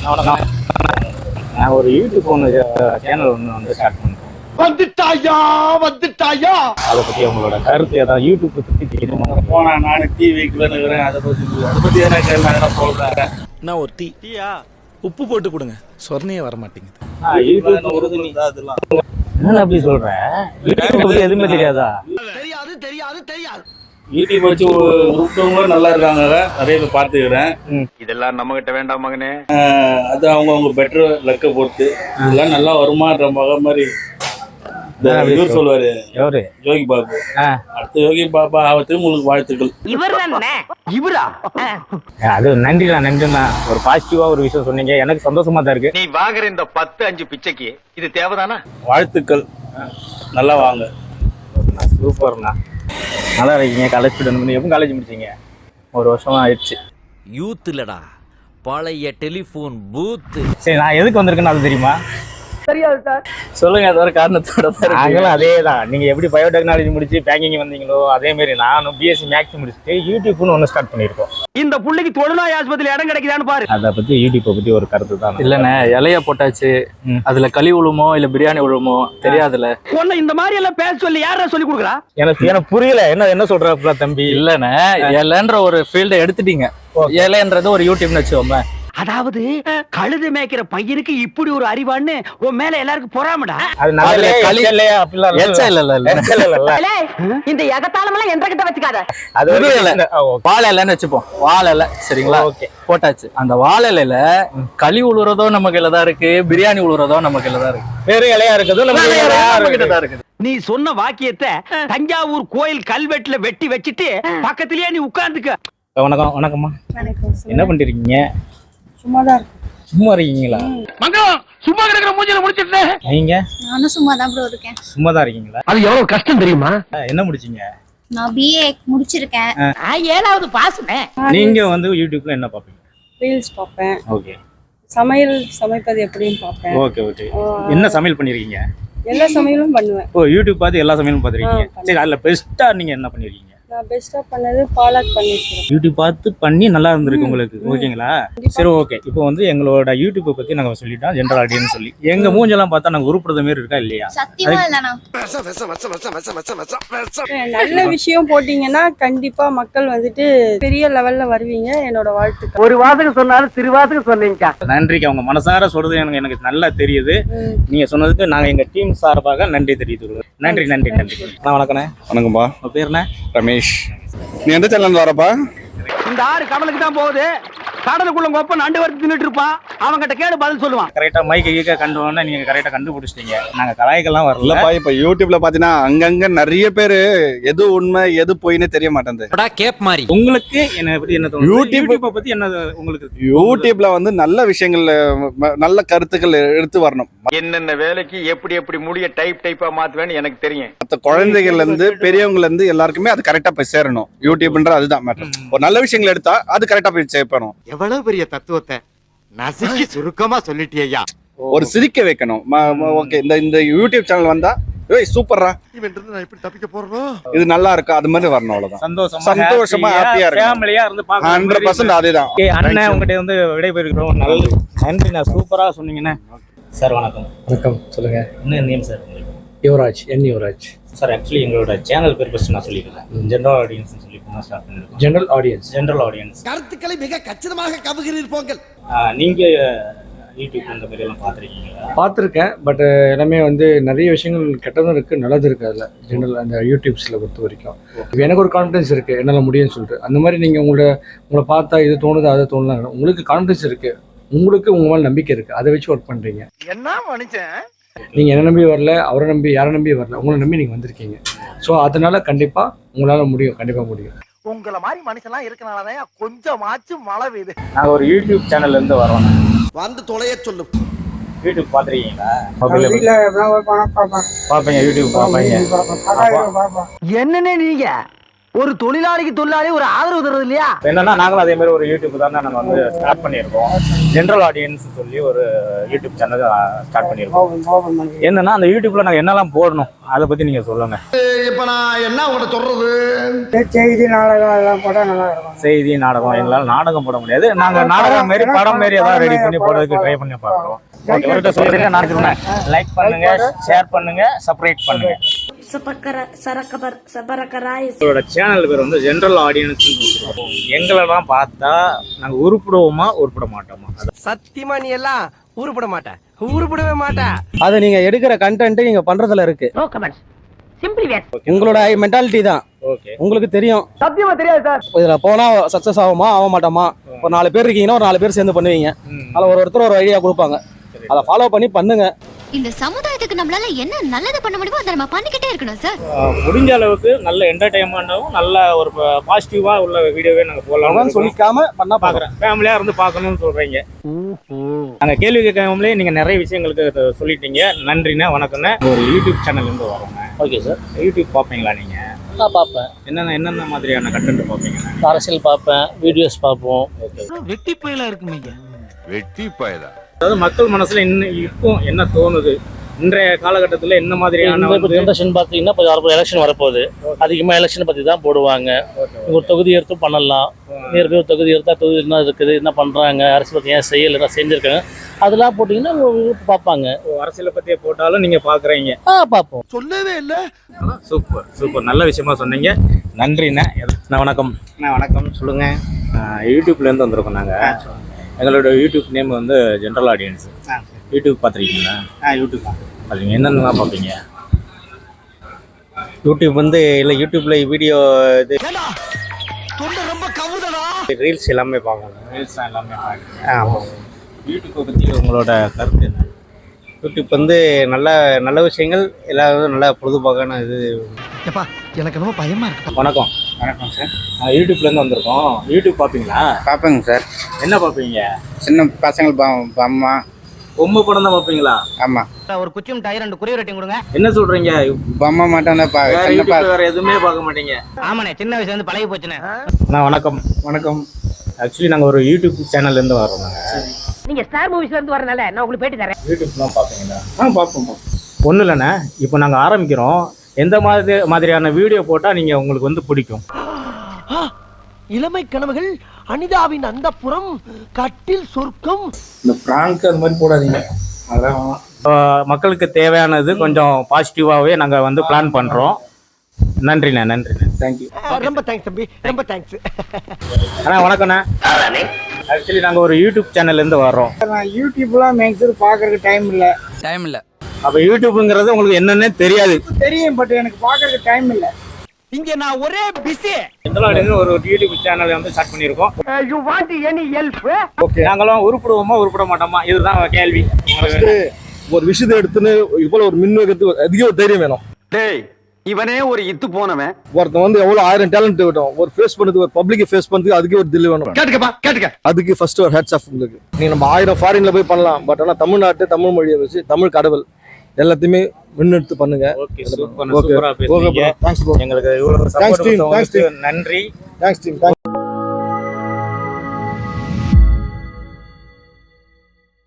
வணக்கம். நான் ஒரு யூடியூப் சேனல் ஒன்று வந்து ஸ்டார்ட் பண்ணுறேன். வந்துட்டாயா அதை பற்றி உங்களோட கருத்து ஏதாவது யூடியூப் பற்றி தெரியுமா? போனேன் நான் டிவிக்குள்ள இருக்கிறேன். அதை பற்றி எனக்கு நான் சொல்கிறேன். நான் ஒரு டீயா உப்பு போட்டு கொடுங்க, சொர்ணையே வர மாட்டேங்குது. யூடியூப் உறுதுணை அதெல்லாம் என்ன அப்படி சொல்கிறேன்? யூடியூப் பற்றி எதுவுமே தெரியாதா? தெரியாது தெரியாது தெரியாது. யூடியூப் வச்சு விட்டவங்களும் நல்லா இருக்காங்க, நிறைய பேர் பார்த்துக்கிறேன். இதெல்லாம் நம்ம கிட்ட வேண்டாம் மகனே. அது அவங்க பெட்டர் லக்க பொறுத்து இதெல்லாம் நல்லா வருமான்ற மாதிரி இவர் சொல்லுவாரு, எவரு? யோகி பாபு. அடுத்த யோகி பாபா ஆவத்துக்கு உங்களுக்கு வாழ்த்துக்கள். இவரா அது நன்றிண்ணா. ஒரு பாசிட்டிவா ஒரு விஷயம் சொன்னீங்க, எனக்கு சந்தோஷமா தான் இருக்கு. நீ வாங்குற இந்த 10-5 பிச்சைக்கு இது தேவைதானா? வாழ்த்துக்கள், நல்லா வாங்க. சூப்பர்ண்ணா, நல்லா இருக்கீங்க. College student. எப்போ காலேஜ் முடிச்சீங்க? ஒரு வருஷமா ஆயிடுச்சு. யூத் இல்லடா, பழைய டெலிபோன் பூத்து. சரி, நான் எதுக்கு வந்திருக்கேன்னு அது தெரியுமா? தெரியாது சார். சொல்லுங்க. அது ஒரு காரணத்தோட நாங்களும் அதே தான். நீங்க எப்படி பயோடெக்னாலஜி முடிச்சு பேங்கிங் வந்தீங்களோ அதே மாதிரி நானும் பிஎஸ்சி மேக்ஸ் முடிச்சுட்டு யூடியூப்னு ஒன்று ஸ்டார்ட் பண்ணியிருக்கோம். இந்த புள்ளைக்கு தொழுநோய் ஆஸ்பத்திரியில் இடம் கிடைக்குதான்னு பாரு. அதை பத்தி யூடியூப்பை பத்தி ஒரு கருத்து தான். இல்லண்ணே, இலைய போட்டாச்சு, அதுல களி விழுமோ இல்ல பிரியாணி விழுமோ தெரியாதுல. உன்னை இந்த மாதிரி எல்லாம் பேச சொல்லி யாரா சொல்லி கொடுக்குறா? எனக்கு புரியல என்ன சொல்ற தம்பி. இல்லண்ணே, இலைன்ற ஒரு ஃபீல்ட எடுத்துட்டீங்க. இலைன்றது ஒரு யூடியூப்னு வச்சுக்கோங்க. அதாவது கழுது மேய்க்கிற பையனுக்கு இப்படி ஒரு அறிவான்னு உன் மேல எல்லாருக்கும் பொறாமடா. அது நல்ல களி இல்லையா? அப்படிலாம் இந்த எகத்தாளமெல்லாம் என்ற கிட்ட வச்சுக்காத. அது வாழை இலைன்னு வச்சுப்போம். வாழை இலை சரிங்களா? ஓகே, போட்டாச்சு. அந்த வாழை இலையில களி உழுறதோ நம்ம கையில தான் இருக்கு, பிரியாணி உழுறதோ நம்ம கையில தான் இருக்கு. வேற இலையா இருக்குது நம்ம கிட்ட தான் இருக்குது. நீ சொன்ன வாக்கியத்தை தஞ்சாவூர் கோயில் கல்வெட்டுல வெட்டி வச்சுட்டு பக்கத்திலேயே நீ உட்கார்ந்துக்க. வணக்கம்மா. என்ன பண்ணிருக்கீங்க? சும்மா இருக்கீங்களா? சும்மா கிடக்குற மூஞ்சில முடிச்சிட்டு நீங்க? நானும் சும்மா தான் ப்ரோ இருக்கேன். சும்மா தான் இருக்கீங்களா? அது எவ்வளவு கஷ்டம் தெரியுமா? என்ன முடிச்சீங்க? நான் பிஏ முடிச்சிருக்கேன். 7வது பாஸ்னே. நீங்க வந்து யூடியூப்ல என்ன பாப்பீங்க? ரீல்ஸ் பார்ப்பேன். ஓகே. சமைப்பது எப்படின்னு பார்ப்பேன். ஓகே. என்ன சமையல் பண்ணிருக்கீங்க? எல்லா சமையலும் பண்ணுவேன். யூடியூப் பார்த்து எல்லா சமையலும் பார்த்துருக்கீங்க. சரி, அதுல பெஸ்டா நீங்க என்ன பண்ணிருக்கீங்க? நான் பெஸ்டா பண்ணது பாலாக் பண்ணிருக்கேன். யூடியூப் பார்த்து பண்ணி நல்லா இருந்திருக்கு உங்களுக்கு. ஓகேங்களா? சரி, ஓகே. இப்போ வந்து எங்களோட யூடியூப்பை பத்தி நாங்க சொல்லிட்டோம், ஜென்ரல் ஆடியன்ஸ் சொல்லி. எங்க மூஞ்செல்லாம் பார்த்தா நாங்க உருப்படுற மாதிரி இருக்கா இல்லையா? சத்தியமா இல்லனா. நல்ல விஷயம் போட்டீங்கன்னா கண்டிப்பா மக்கள் வந்துட்டு பெரிய லெவல்ல வருவீங்க. என்னோட வாழ்த்துக்கள். ஒரு வாசகம் சொன்னாலும் திருவாசகம் சொன்னீங்க. நன்றிக்கு. அவங்க மனசார சொல்றது எனக்கு நல்லா தெரியுது. நீங்க சொன்னதுக்கு நாங்க எங்க டீம் சார்பாக நன்றி தெரிவித்துக்கிறோம். நன்றி. வணக்கண்ணே. வணக்கம்பா. உங்க பேர் என்ன? ரமேஷ். நீ எந்த சேனல் வரப்பா? இந்த ஆறு கடலுக்கு தான் போகுது. கடலுக்குள்ள கொப்ப நண்டு வறுத்து தின்னுட்டு இருப்பான். அவங்கிட்ட கேடு பதில் சொல்லுவான். கரெக்டா மைக்க கண்டுவோம்னா நீங்க கரெக்டா கண்டுபிடிச்சிட்டீங்க. நாங்க கலாய்க்கெல்லாம் வரல. இல்லப்பா, இப்ப யூடியூப்ல பாத்தீங்கன்னா அங்கங்க நிறைய பேரு எது உண்மை எது பொய்னே தெரிய மாட்டேங்குது. கேப் மாதிரி உங்களுக்கு என்ன பத்தி என்ன தோணுது? யூடியூப்பை பத்தி என்ன உங்களுக்கு? யூடியூப்ல வந்து நல்ல விஷயங்கள், நல்ல கருத்துக்கள் எடுத்து வரணும். என்னென்ன வேலைக்கு எப்படி முடிய டைப்பா மாத்துவேன்னு எனக்கு தெரியும். மற்ற குழந்தைகள்ல இருந்து பெரியவங்கல இருந்து எல்லாருக்குமே அது கரெக்டா போய் சேரணும். யூடியூப்ன்ற அதுதான் மேட்டர். ஒரு நல்ல விஷயங்கள் எடுத்தா அது கரெக்டா போய் சேர்ப்பணும். எவ்வளவு பெரிய தத்துவத்தை நசுக்கி சுருக்கமா சொல்லிட்டியா? ஒரு சிரிக்க வைக்கணும். ஓகே, இந்த யூடியூப் சேனல் வந்தா சூப்பர்ரா, நான் எப்படி தப்பிக்க போறோம், இது நல்லா இருக்கா, அது மாதிரி வரணும். அவ்வளவுதான். சந்தோஷமா ஹாப்பியா இருக்கு. ஃபேமிலியா இருந்து பாக்க 100% அதேதான். அண்ணன் உங்ககிட்ட வந்து விடைபெறுகிறோம். நல்ல நன்றி. நான் சூப்பரா சொன்னீங்கண்ணே. சார் வணக்கம். வணக்கம். சொல்லுங்க. என்ன name sir? Yuvraj. Yuvraj sir. Actually எங்களோட சேனல் பேர் ஃபர்ஸ்ட் நான் சொல்லிக்கிறேன். ஜெனரல் ஆடியன்ஸ் சொல்லி தான் ஸ்டார்ட் பண்ணிருக்கோம். ஜெனரல் ஆடியன்ஸ் கருத்துக்களை மிக கச்சிதமாக கவுகிறீர்கள். நீங்க யூடியூப் இந்த மாதிரி எல்லாம் பார்த்துருக்கீங்களா? பார்த்துருக்கேன். பட் எல்லாமே வந்து நிறைய விஷயங்கள் கெட்டதும் இருக்குது, நல்லது இருக்குது. அதில் ஜென்ரல் அந்த யூடியூப்ஸில் பொறுத்த வரைக்கும் எனக்கு ஒரு கான்ஃபிடன்ஸ் இருக்குது, என்னால் முடியும்னு சொல்லிட்டு. அந்த மாதிரி நீங்கள் உங்களை பார்த்தா இது தோணுது அது தோணலாம். உங்களுக்கு கான்ஃபிடன்ஸ் இருக்குது, உங்களுக்கு உங்கள் மேலே நம்பிக்கை இருக்குது, அதை வச்சு ஒர்க் பண்ணுறீங்க. என்ன மனுஷன், நீங்கள் என்ன நம்பி வரல, அவரை நம்பி யாரை நம்பி வரல, உங்களை நம்பி நீங்கள் வந்திருக்கீங்க. ஸோ அதனால் கண்டிப்பாக உங்களால் முடியும், கண்டிப்பாக முடியும். உங்களை மாதிரி மனுஷன்லாம் இருக்கனாலதான் கொஞ்சமாச்சும் மழை பெய்யுது. நாங்கள் ஒரு யூடியூப் சேனல்ல இருந்து வரோம். வந்து தொலைய சொல்லு. யூடியூப் பார்த்துருக்கீங்களா? பார்ப்பீங்க, யூடியூப் பார்ப்பீங்க. என்னன்னு நீங்க ஒரு தொழிலாளிக்கு தொழிலாளி ஒரு ஆதரவு தருது இல்லையா? என்னன்னா நாங்களும் அதே மாதிரி ஒரு யூடியூப் தான் நாங்கள் வந்து ஸ்டார்ட் பண்ணியிருக்கோம். ஜென்ரல் ஆடியன்ஸ் சொல்லி ஒரு யூடியூப் சேனல் ஸ்டார்ட் பண்ணியிருக்கோம். என்னன்னா அந்த யூடியூப்ல நாங்கள் என்னெல்லாம் போடணும் அதை பத்தி நீங்க சொல்லுங்க. இப்ப நான் என்ன உங்கள்கிட்ட சொல்றது? செய்தி நாடகம் எல்லாம் போட்டால் நல்லா இருக்கும். செய்தி நாடகம் எங்களால் நாடகம் போட முடியாது. நாங்க நாடகம் மாரி படம் மாரி ஏதாவது ரெடி பண்ணி போடுறதுக்கு ட்ரை பண்ணி பார்க்குறோம். ஓகே, சொல்லுங்க. நான் சொல்றேன், லைக் பண்ணுங்க, ஷேர் பண்ணுங்க, சப்ஸ்கிரைப் பண்ணுங்க. உங்களோட சேனல் பேர் வந்து ஜென்ரல் ஆடியன்ஸ். எங்களெல்லாம் பார்த்தா நாங்க உருப்பிடுவோமா உருப்பிட மாட்டோமா? சத்தியமா நீ எல்லாம் உருப்பட மாட்டேன், உருப்படவே மாட்டேன். அதை நீங்க எடுக்கிற கண்டென்ட் நீங்க பண்றதுல இருக்கு. உங்களோட மென்டாலிட்டி தான். ஓகே, உங்களுக்கு தெரியும். சத்தியமா தெரியாது சார். இதுல போனா சக்சஸ் ஆகுமா ஆக மாட்டோமா? ஒரு 4 பேர் இருக்கீங்கன்னா ஒரு 4 பேர் சேர்ந்து பண்ணுவீங்க. அதுல ஒருத்தர் ஒரு ஐடியா கொடுப்பாங்க, அதை ஃபாலோ பண்ணி பண்ணுங்க. இந்த சமுதாயத்துக்கு நம்மளால என்ன நல்லது பண்ண முடியுமோ அதை நம்ம பண்ணிக்கிட்டே இருக்கணும் சார். முடிஞ்ச அளவுக்கு நல்ல என்டர்டைன்மெண்ட்டாகவும் நல்ல ஒரு பாசிட்டிவா உள்ள வீடியோவே நாங்கள் போடலாம் சொல்லிக்காம பண்ணா பார்க்குறேன். ஃபேமிலியாக இருந்து பார்க்கணும்னு சொல்கிறீங்க. நாங்கள் கேள்வி கேட்காமலே நீங்கள் நிறைய விஷயங்களுக்கு சொல்லிட்டீங்க. நன்றிண்ணே, வணக்கண்ணே. ஒரு யூடியூப் சேனல்லேருந்து வரோங்க. Okay sir. யூடியூப் பார்ப்பீங்களா நீங்கள்? நான் பார்ப்பேன். என்னென்ன மாதிரியான கண்டென்ட் பார்ப்பீங்க? அரசியல் பார்ப்பேன், வீடியோஸ் பார்ப்போம். வெட்டி பயிலா இருக்குமீங்க. வெட்டி பயலா. அதாவது மக்கள் மனசுல இப்போ என்ன தோணுது, இன்றைய காலகட்டத்தில் என்ன மாதிரியான ஜென்ரேஷன் பார்த்தீங்கன்னா இப்போ எலெக்ஷன் வரப்போகுது. அதிகமாக எலெக்ஷன் பற்றி தான் போடுவாங்க. ஒரு தொகுதி எடுத்தும் பண்ணலாம். நேருக்கு ஒரு தொகுதி எடுத்தால் தொகுதி என்ன இருக்குது, என்ன பண்ணுறாங்க, அரசு பற்றி ஏன் செய்யலை, என்ன செஞ்சுருக்காங்க, அதெல்லாம் போட்டிங்கன்னா பார்ப்பாங்க. அரசியலை பற்றியே போட்டாலும் நீங்கள் பார்க்குறீங்க? பார்ப்போம். சொல்லவே இல்லை. சூப்பர் சூப்பர், நல்ல விஷயமா சொன்னீங்க. நன்றிண்ணே. வணக்கம். வணக்கம், சொல்லுங்க. யூடியூப்லேருந்து வந்திருக்கோம் நாங்கள். எங்களோட யூடியூப் நேம் வந்து ஜென்ரல் ஆடியன்ஸ். யூடியூப் பார்த்துருக்கீங்களா? யூடியூப் பார்த்துருக்கீங்க. என்னென்னலாம் பார்ப்பீங்க? யூடியூப் வந்து இல்லை, யூடியூப்ல வீடியோ இது ரொம்ப கவுதடா. ரீல்ஸ் எல்லாமே பார்க்கணும். ரீல்ஸ் எல்லாமே பார்க்கணும். ஆமாம். யூடியூப்பை பற்றி உங்களோட கருத்து என்ன? யூடியூப் வந்து நல்ல விஷயங்கள் எல்லாரும் நல்லா பொழுதுபோக்கான இது. எப்பா எனக்கு ரொம்ப பயமா இருக்கு. வணக்கம். வணக்கம் சார். யூடியூப்லேருந்து வந்திருக்கோம். யூடியூப் பார்ப்பீங்களா? பார்ப்பேங்க சார். என்ன பார்ப்பீங்க? சின்ன பசங்கள் அம்மா பொம்மை படம் தான் பார்ப்பீங்களா? ஆமாம். ஒரு குச்சியும் டயர் 2 குரிய ரேட்டிங் கொடுங்க. என்ன சொல்கிறீங்க? பொம்மை மட்டும் தான் வேற எதுவுமே பார்க்க மாட்டீங்க? ஆமாண்ணே, சின்ன வயசுல இருந்து பழகி போச்சுண்ணே. வணக்கம். வணக்கம். ஆக்சுவலி நாங்கள் ஒரு யூடியூப் சேனல்லேருந்து வரோம். நாங்கள் நீங்க ஸ்டார் மூவிஸ்ல இருந்து வரனால நான் உங்களுக்கு பேட்டி தரேன். யூடியூப்லாம் பார்ப்பீங்களா? பார்ப்போம். ஒன்றும் இல்லைண்ணே, இப்போ நாங்கள் ஆரம்பிக்கிறோம். எந்த மாதிரியான வீடியோ போட்டால் நீங்கள் உங்களுக்கு வந்து பிடிக்கும்? இளமை கனவுகள், அனிதாவின் அந்தப்புறம், கட்டில் சொர்க்கம். இந்த பிராங்க் அந்த மாதிரி போடாதீங்க. அதெல்லாம் மக்களுக்கு தேவையானது கொஞ்சம் பாசிட்டிவாகவே நாங்கள் வந்து பிளான் பண்ணுறோம். நன்றிண்ணே. நன்றிண்ணே. தேங்க்யூ. ரொம்ப தேங்க்ஸ் தம்பி, ரொம்ப தேங்க்ஸ். அண்ணா வணக்கண்ணே. ஆக்சுவலி நாங்கள் ஒரு யூடியூப் சேனல்லேருந்து வர்றோம். யூடியூப்லாம் மேக்ஸிமம் பார்க்கறதுக்கு டைம் இல்லை. அப்போ யூடியூப்புங்கிறது உங்களுக்கு என்னன்னே தெரியாது? தெரியும், பட் எனக்கு பார்க்கறதுக்கு டைம் இல்லை. இங்க நான் ஒரே பிஸி. இதெல்லாம் ஒரு யூடியூப் சேனல் வந்து ஸ்டார்ட் பண்ணியிருக்கோம். You want any help? Okay. நாங்களும் உருப்பிடுவோமா உருப்பிட மாட்டோமா, இதுதான் கேள்வி. ஒரு விஷயத்தை எடுத்துன்னு இவ்வளவு ஒரு மின்வேகத்துக்கு அதிக ஒரு தைரியம் வேணும். டேய், இவனே ஒரு இத்து போனவன். ஒருத்தன் வந்து எவ்வளவு 1000 டேலண்ட் வேணும் ஒரு ஃபேஸ் பண்ணது, ஒரு பப்ளிக் ஃபேஸ் பண்ணதுக்கு அதுக்கே ஒரு தில்லு வேணும். கேட்டுக்க. அதுக்கு ஃபர்ஸ்ட் ஒரு ஹேட்ஸ் ஆஃப் உங்களுக்கு. நீங்க நம்ம 1000 ஃபாரின்ல போய் பண்ணலாம், பட் ஆனா தமிழ் மொழியை வச்சு தமிழ் கடவுள் எல்லாத்தையுமே முன்னெடுத்து பண்ணுங்க. ஓகே, சூப்பரா பேசுறீங்க. Thanks bro. எங்களுக்கு இவ்வளவு சப்போர்ட் கொடுத்தவங்களுக்கு நன்றி. Thanks team.